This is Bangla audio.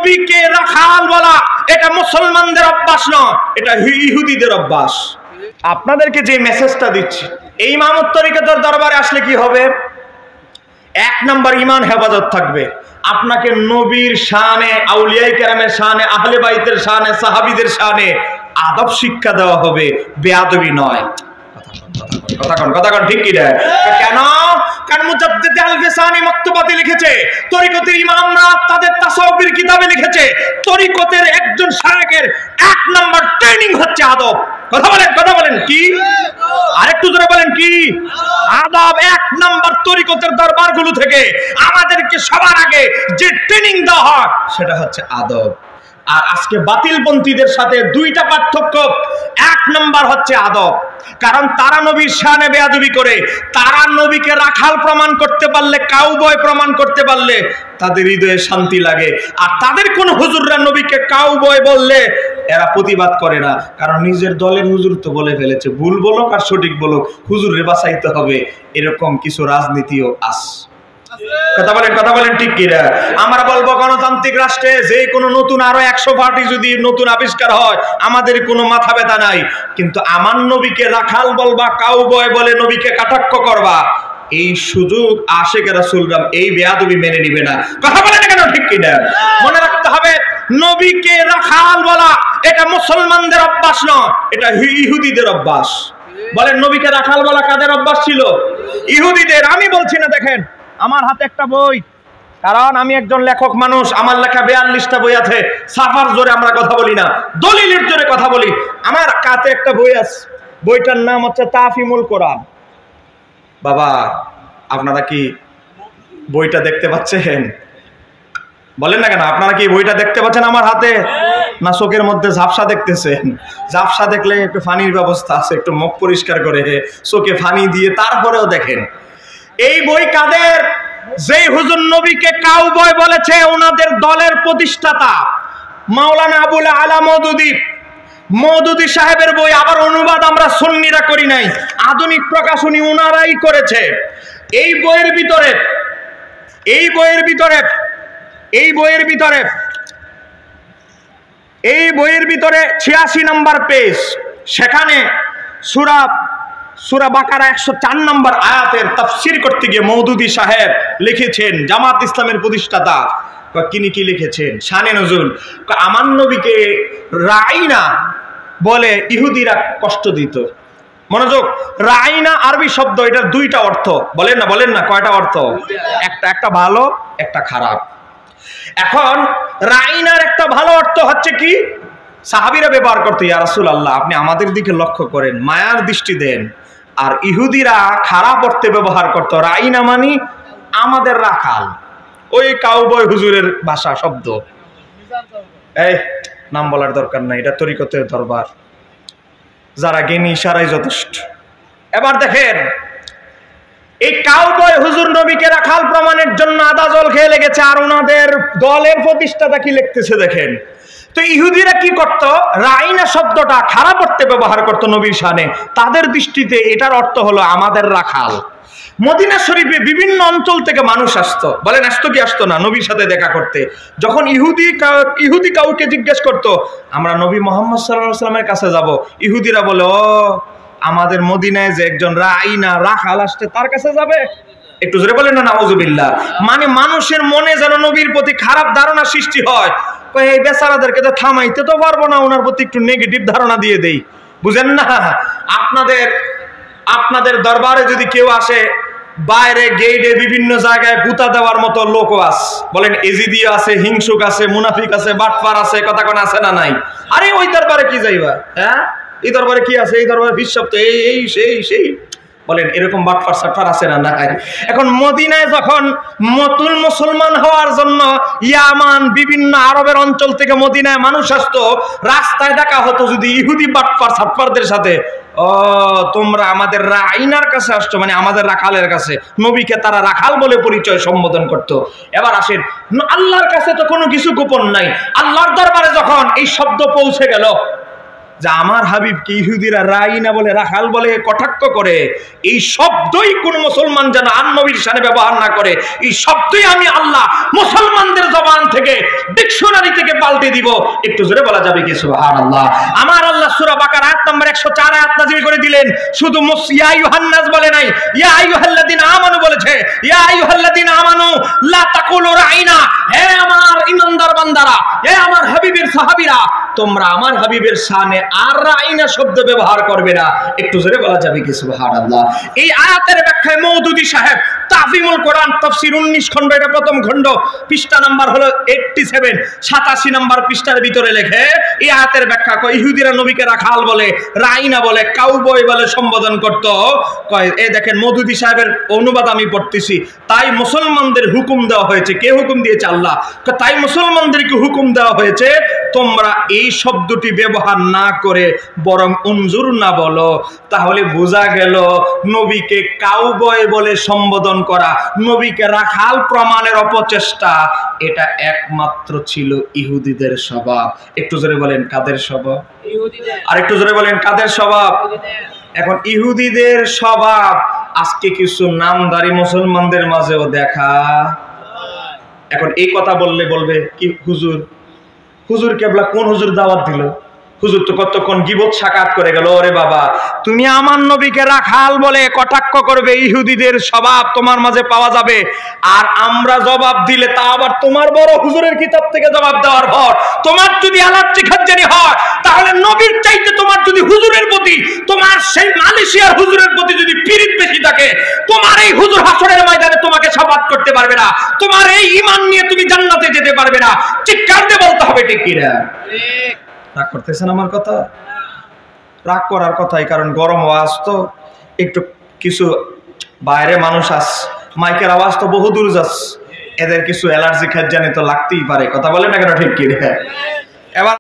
নবীকে রাখাল বলা এটা মুসলমানদের অভ্যাস নয়, এটা ইহুদিদের অভ্যাস। আপনাদেরকে যে মেসেজটা দিচ্ছি, এই ইমামত তরিকতের দরবারে আসলে কি হবে? এক নাম্বার ঈমান হেফাজত থাকবে। আপনাকে নবীর শানে, আউলিয়ায়ে কেরামের শানে, আহলে বাইতের শানে, সাহাবীদের শানে আদব শিক্ষা দেওয়া হবে, বেয়াদবি নয়। কথা কোন ঠিক কি না? কেন? কারণ মুজাদ্দিদ আল-ফিসানি মক্তবাতে লিখেছে, তরিকতের ইমামরা তাদের তাসাউফের কিতাবে লিখেছে, তরিকতের একজন শায়েখের এক নাম্বার ট্রেনিং হচ্ছে আদব। কথা বলেন কি? আরেকটু জোরে বলেন কি? আদব। এক নাম্বার তরিকতের দরবারগুলো থেকে আমাদেরকে সবার আগে যে ট্রেনিং দেওয়া হয় সেটা হচ্ছে আদব। আর আজকে বাতিলপন্থীদের সাথে দুইটা পার্থক্য। এক নাম্বার হচ্ছে আদব, কারণ তারা নবীর শানে বেয়াদবি করে, তারা নবীকে রাখাল প্রমাণ করতে পারলে, কাউবয় প্রমাণ করতে পারলে তাদের হৃদয়ে শান্তি লাগে। আর তাদের কোন হুজুররা নবীকে কাউবয় বললে এরা প্রতিবাদ করে না, কারণ নিজের দলের হুজুর তো বলে ফেলেছে, ভুল বলুক আর সঠিক বলুক হুজুরে বাঁচাইতে হবে। এরকম কিছু রাজনীতিও আছে। কথা বলেন ঠিক কিনা? আমরা বলবো গণতান্ত্রিক রাষ্ট্রে যে কোনো নতুন আরো 100 পার্টি যদি নতুন আবিষ্কার হয় আমাদের কোনো মাথা ব্যথা নাই, কিন্তু আমার নবীকে রাখাল বলবা, কাউবয় বলে নবীকে কটাক্ষ করবা, এই সুযোগ আশিক রাসূলরা এই বেয়াদবি মেনে নিবে না। কথা বলেন কেন ঠিক কিনা? মনে রাখতে হবে, নবীকে রাখাল বলা এটা মুসলমানদের অভ্যাস নয়, এটা ইহুদিদের অভ্যাস। বলেন নবীকে রাখাল বলা কাদের অভ্যাস ছিল? ইহুদিদের। আমি বলছি না, দেখেন আমার হাতে একটা বই, কারণ আমি একজন লেখক মানুষ, আমার লেখা 42টা বই আছে। সাফার জোরে আমরা কথা বলি না, দলিলের জোরে কথা বলি। আমার কাছে একটা বই আছে, বইটার নাম হচ্ছে তাফহিমুল কোরআন। বাবা, আপনারা কি বইটা দেখতে পাচ্ছেন? বলেন না কেন, আপনারা কি বইটা দেখতে পাচ্ছেন আমার হাতে, না চোখের মধ্যে ঝাপসা দেখতেছেন? ঝাপসা দেখলে একটু পানির ব্যবস্থা আছে, একটু মুখ পরিষ্কার করে চোখে পানি দিয়ে তারপরেও দেখেন। এই বই কাদের? যেই হুজুর নবীকে কাউবয় বলেছে ওনাদের দলের প্রতিষ্ঠাতা মাওলানা আবুল আলা মওদুদী সাহেবের বই। আবার অনুবাদ আমরা সুন্নিরা করি নাই, আধুনিক প্রকাশনী ওনারাই করেছে। এই বইয়ের ভিতরে 86 নম্বর পেজ, সেখানে সূরা বাকারা 104 নম্বর আয়াতের তাফসীর করতে গিয়ে মওদুদী সাহেব লিখেছেন, জামাত ইসলামের প্রতিষ্ঠাতা, তিনি কি লিখেছেন? শানে নজুল, আমার নবীকে রাইনা বলে ইহুদিরা কষ্ট দিত। মনোযোগ, রাইনা আরবি শব্দ, এটার দুইটা অর্থ। বলেন না কয়টা অর্থ? একটা ভালো, একটা খারাপ। এখন রাইনার একটা ভালো অর্থ হচ্ছে কি, সাহাবীরা ব্যবহার করতো, ইয়া রাসূলুল্লাহ আপনি আমাদের দিকে লক্ষ্য করেন, মায়ার দৃষ্টি দেন। আর ইহুদিরা খারাপ অর্থে ব্যবহার করতো, রাইনা মানি আমাদের রাখাল, ওই কাউবয় হুজুরের ভাষা শব্দ। এই নাম বলার দরকার নাই, এটা তরিকতের দরবার, যারা জ্ঞানী ইশারাই যথেষ্ট। এবার দেখেন, এই কাউবয় হুজুর নবীকে রাখাল প্রমাণের জন্য আদা জল খেয়ে লেগেছে, আর ওনাদের দলের প্রতিষ্ঠাতা কি লিখতেছে দেখেন। তো ইহুদিরা কি করত? রাইনা শব্দটা খারাপ অর্থে ব্যবহার করত নবীর শানে। তাদের দৃষ্টিতে এটার অর্থ হলো আমাদের রাখাল। মদিনা শরীফে বিভিন্ন অঞ্চল থেকে মানুষ আসতো। বলেন আসতো কি আসতো না নবীর সাথে দেখা করতে? যখন ইহুদি কাউকে জিজ্ঞেস করতো আমরা নবী মুহাম্মদ সাল্লাল্লাহু আলাইহি ওয়াসাল্লামের কাছে যাব, ইহুদিরা বলে ও আমাদের মদিনায় যে একজন রাইনা রাখাল আসছে তার কাছে যাবে। একটু জোরে বলেন না নাউজুবিল্লাহ। মানে মানুষের মনে যেন নবীর প্রতি খারাপ ধারণা সৃষ্টি হয়, এই বেচারাদেরকে তো থামাইতে তো পারবো না, ওনার প্রতি একটু নেগেটিভ ধারণা দিয়ে দেই। বুঝেন না? আপনাদের দরবারে যদি কেউ আসে, বাইরে গেটে বিভিন্ন জায়গায় গুতা দেওয়ার মতো লোকও আছে। বলেন এজিদি আছে, হিংসুক আছে, মুনাফিক আছে, বাটপার আছে, কথা কোন আছে না নাই? আরে ওই দরবারে কি যাইবা? হ্যাঁ, এই দরবারে কি আছে? এই দরবারে বিশ্বপ্ত এই সেই বলেন এরকম বাটপার সাটপার আছে না নাই? এখন মদিনায় যখন নতুন মুসলমান হওয়ার জন্য ইয়ামান বিভিন্ন আরবের অঞ্চল থেকে মদিনায় মানুষ আসতো, রাস্তায় দেখা হতো যদি ইহুদি বাটপার সাটপারদের সাথে, ও তোমরা আমাদের রাইনার কাছে আসছো, মানে আমাদের রাখালের কাছে। নবীকে তারা রাখাল বলে পরিচয় সম্বোধন করত। এবার আসেন, আল্লাহর কাছে তো কোনো কিছু গোপন নাই। আল্লাহর দরবারে যখন এই শব্দ পৌঁছে গেল, যে আমার হাবিবকে ইহুদিরা রাইনা বলে, রাখাল বলে কটাক্ষ করে, এই শব্দই কোন মুসলমান যেন আর নবীর শানে ব্যবহার না করে। এই শব্দই আমি আল্লাহ মুসলমানদের জবান থেকে, ডিকশনারি থেকে পাল্টে দিব। একটু জোরে বলা যাবে কি সুবহানাল্লাহ? আমার আল্লাহ সূরা বাকারা আয়াত নম্বর 104 আয়াত নাযিল করে দিলেন। শুধু ইয়া আইয়ুহান নাস বলে নাই, ইয়া আইয়ুহাল্লাযিনা আমানু বলেছে। ইয়া আইয়ুহাল্লাযিনা আমানু লা তাকুলু রাইনা, হে আমার ঈমানদার বান্দারা, হে আমার হাবিবের সাহাবীরা, তোমরা আমার হাবিবের শানে আর রাইনা শব্দ ব্যবহার করবে না। একটু জোরে বলা যাবে কি সুবহানাল্লাহ? এই আয়াতের ব্যাখ্যায় মওদুদী সাহেব তাফসীরুল কোরআন তাফসীর 19 খণ্ড, এটা প্রথম খণ্ড, পৃষ্ঠা নাম্বার হলো 87, 87 নাম্বার পৃষ্ঠার ভিতরে লেখে এই আয়াতের ব্যাখ্যা কয় ইহুদিরা নবীকে রাখাল বলে, রাইনা বলে, কাউবয় বলে সম্বোধন করত। কয় এই দেখেন মওদুদী সাহেবের অনুবাদ আমি পড়তেছি। তাই মুসলমানদের হুকুম দেওয়া হয়েছে। কে হুকুম দিয়েছে? আল্লাহ। তাই মুসলমানদেরকে হুকুম দেওয়া হয়েছে তোমরা এই শব্দটি ব্যবহার না করে বরং উনজুর না বলো। তাহলে বোঝা গেল নবীকে কাউবয় বলে সম্বোধন করা, নবীকে রাখাল প্রমাণের অপচেষ্টা, এটা একমাত্র ছিল ইহুদিদের স্বভাব। একটু জোরে বলেন কাদের স্বভাব? আর একটু জোরে বলেন কাদের স্বভাব? এখন ইহুদিদের স্বভাব আজকে কিছু নামধারী মুসলমানদের মাঝেও দেখা। এখন এই কথা বললে বলবে কি হুজুর, হুজুর কেবলা কোন হুজুর দাওয়াত দিল? হুজুর তো কতক্ষণ গীবত সাকাত করে গেল। ওরে বাবা, তুমি আমার নবীকে রাখাল বলে কটাক্ষ করবে, ইহুদিদের স্বভাব তোমার মাঝে পাওয়া যাবে। আর আমরা জবাব দিলে তা আবার তোমার বড় হুজুরের কিতাব থেকে জবাব দেওয়ার পর তোমার যদি আলাচ্ছি খাজ্জানি হয়, তাহলে নবীর চাইতে তোমার যদি হুজুরের প্রতি, তোমার সেই মালয়েশিয়ার হুজুরের প্রতি যদি পীড়িত বেশি থাকে, তোমার এই হুজুর হাসরের ময়দানে তোমাকে শাফাত করতে পারবে না। তোমার এই ঈমান নিয়ে তুমি জান্নাতে যেতে পারবে না। চিৎকার দিয়ে বলতে হবে ঠিক কি না? রাগ করতেছেন আমার কথা? রাগ করার কথাই, কারণ গরম আওয়াজ তো, একটু কিছু বাইরে মানুষ আস, মাইকের আওয়াজ তো বহু দূর যাচ্ছে, এদের কিছু অ্যালার্জি খাজ্জানি তো লাগতেই পারে। কথা বলে না কেন ঠিক কি?